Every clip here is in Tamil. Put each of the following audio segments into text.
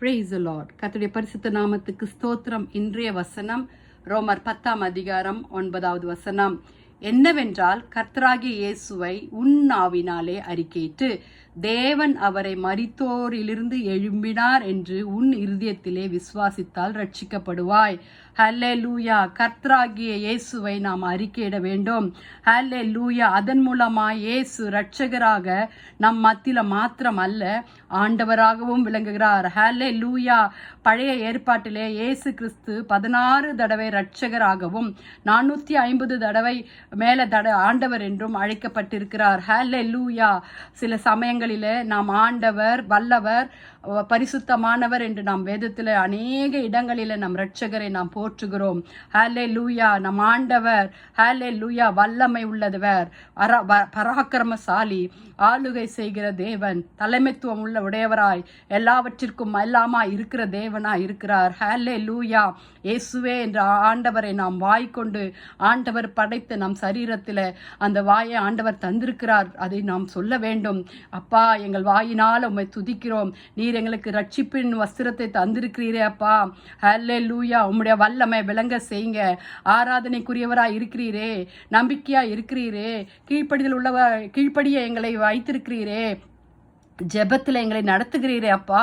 Praise the Lord. கர்த்தருடைய பரிசுத்த நாமத்துக்கு ஸ்தோத்திரம். இன்றைய வசனம் ரோமர் 10 அதிகாரம் 9 வசனம். என்னவென்றால் கர்த்தராகிய இயேசுவை உன் நாவினாலே அறிக்கையிட்டு தேவன் அவரை மரித்தோரிலிருந்து எழும்பினார் என்று உன் இருதயத்திலே விசுவாசித்தால் ரட்சிக்கப்படுவாய். ஹல்லேலூயா. கர்த்தராகிய இயேசுவை நாம் அறிக்கையிட வேண்டும். ஹல்லேலூயா. அதன் மூலமாய் இயேசு ரட்சகராக நம் மத்தியில மாத்திரம் அல்ல, ஆண்டவராகவும் விளங்குகிறார். ஹல்லேலூயா. பழைய ஏற்பாட்டிலே இயேசு கிறிஸ்து 16 தடவை ரட்சகராகவும் 450 தடவை மேல ஆண்டவர் என்றும் அழைக்கப்பட்டிருக்கிறார். ஹல்லேலூயா. சில சமயங்களிலே நாம் ஆண்டவர், வல்லவர், பரிசுத்தமானவர் என்று நாம் வேதத்தில் அநேக இடங்களில் நம் ரட்சகரை நாம் போற்றுகிறோம். ஹல்லேலூயா. நம் ஆண்டவர் ஹல்லேலூயா வல்லமை உள்ளவர், பராக்கிரமசாலி, ஆளுகை செய்கிற தேவன், தலைமைத்துவம் உள்ள உடையவராய் எல்லாவற்றிற்கும் எல்லாமாய் இருக்கிற தேவனாய் இருக்கிறார். ஹல்லேலூயா. இயேசுவே என்ற ஆண்டவரை நாம் வாய்க்கொண்டு ஆண்டவர் படைத்த நம் சரீரத்தில் அந்த வாயை ஆண்டவர் தந்திருக்கிறார். அதை நாம் சொல்ல வேண்டும். அப்பா, எங்கள் வாயினால் உம்மை துதிக்கிறோம். நீர் எங்களுக்கு ரட்சிப்பின் வஸ்திரத்தை தந்திருக்கிறீரே அப்பா. ஹல்லேலூயா. உம்முடைய வல்லமை விளங்க செய்யுங்க. ஆராதனைக்குரியவராய் இருக்கிறீரே, நம்பிக்கையா இருக்கிறீரே, கீழ்ப்படிய எங்களை வைத்திருக்கிறீரே, ஜெபத்தில் எங்களை நடத்துகிறீரே அப்பா.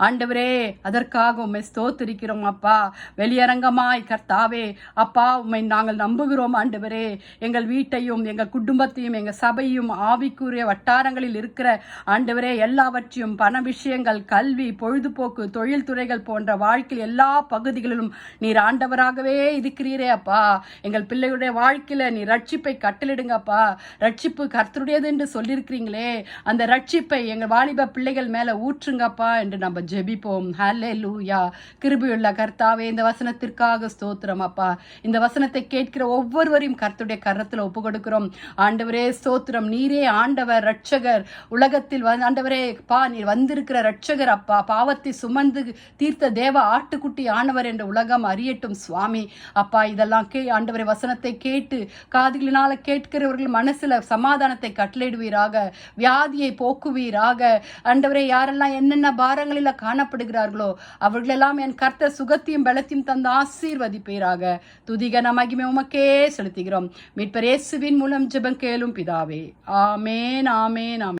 ஆண்டவரே, அதற்காக உம்மை ஸ்தோத்திரிக்கிறோம் அப்பா. வெளியரங்கமாய் கர்த்தாவே அப்பா, உம்மை நாங்கள் நம்புகிறோம் ஆண்டவரே. எங்கள் வீட்டையும் எங்கள் குடும்பத்தையும் எங்கள் சபையும் ஆவிக்குரிய வட்டாரங்களில் இருக்கிற ஆண்டவரே எல்லாவற்றையும், பண விஷயங்கள், கல்வி, பொழுதுபோக்கு, தொழில்துறைகள் போன்ற வாழ்க்கையில் எல்லா பகுதிகளிலும் நீர் ஆண்டவராகவே இருக்கிறீரே அப்பா. எங்கள் பிள்ளைகளுடைய வாழ்க்கையில நீர் ரட்சிப்பை கட்டளிடுங்கப்பா. ரட்சிப்பு கர்த்தருடையது என்று சொல்லியிருக்கிறீங்களே, அந்த ரட்சிப்பை எங்கள் வாலிப பிள்ளைகள் மேல ஊற்றுங்கப்பா என்று நம்ம ஜெபிப்போம். ஹல்லேலூயா. கிருபையுள்ள கர்த்தாவே, இந்த வசனத்திற்காக ஸ்தோத்திரம் அப்பா. இந்த வசனத்தை கேட்கிற ஒவ்வொருவரையும் கர்த்தருடைய கரத்துல ஒப்பு கொடுக்கிறோம். ஆண்டவரே ஸ்தோத்திரம். நீரே ஆண்டவர், ரட்சகர். உலகத்தில் ஆண்டவரே பா, நீர் வந்திருக்கிற ரட்சகர் அப்பா. பாவத்தை சுமந்து தீர்த்த தேவ ஆட்டுக்குட்டி ஆனவர் என்ற உலகம் அறியட்டும் சுவாமி. அப்பா, இதெல்லாம் ஆண்டவரே வசனத்தை கேட்டு காதுகளினால கேட்கிறவர்கள் மனசுல சமாதானத்தை கட்டளையிடுவீராக, வியாதியை போக்குவீராக. ஆண்டவரே, யாரெல்லாம் என்னென்ன பாரங்களில் காணப்படுகிறார்களோ அவர்களெல்லாம் என் கர்த்தர் சுகத்தையும் பலத்தையும் தந்து ஆசீர்வதிப்பீராக. துதிகன மகிமை உமக்கே செலுத்துகிறோம். மீட்பர் இயேசுவின் மூலம் ஜெபம் கேளும் பிதாவே. ஆமேன், ஆமேன், ஆமேன்.